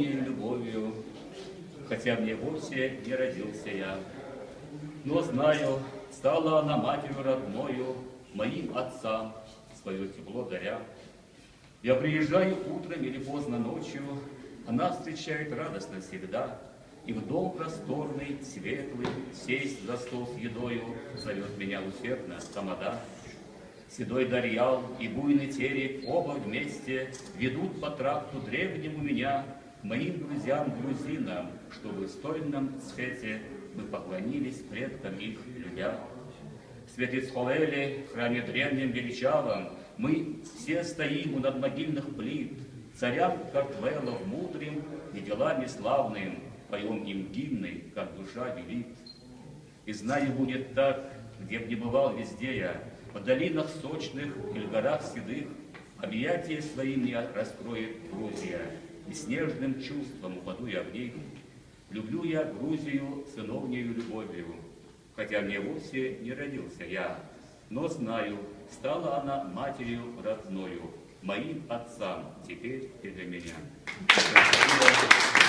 сыновней любовью, хотя мне вовсе не родился я. Но знаю, стала она матерью родною, моим отцам свое тепло даря. Я приезжаю утром или поздно ночью, она встречает радостно всегда, и в дом просторный, светлый, сесть за стол с едою зовет меня усердно тамада. Седой Дарьял и буйный Терек оба вместе ведут по тракту древнему меня к моим друзьям-грузинам, чтобы в стольном цвете мы поклонились предкам их людям. В Святицховеле, в храме древнем величавом, мы все стоим у надмогильных плит, царям Картвелов мудрым и делами славным, поем им гимны, как душа велит. И знаю, будет так, где б не бывал везде я, в долинах сочных или горах седых, объятия свои мне раскроет Грузия, и снежным чувством упаду я в них. Люблю я Грузию сыновнею любовью, хотя мне вовсе не родился я, но знаю, стала она матерью родною, моим отцам теперь и для меня. Спасибо.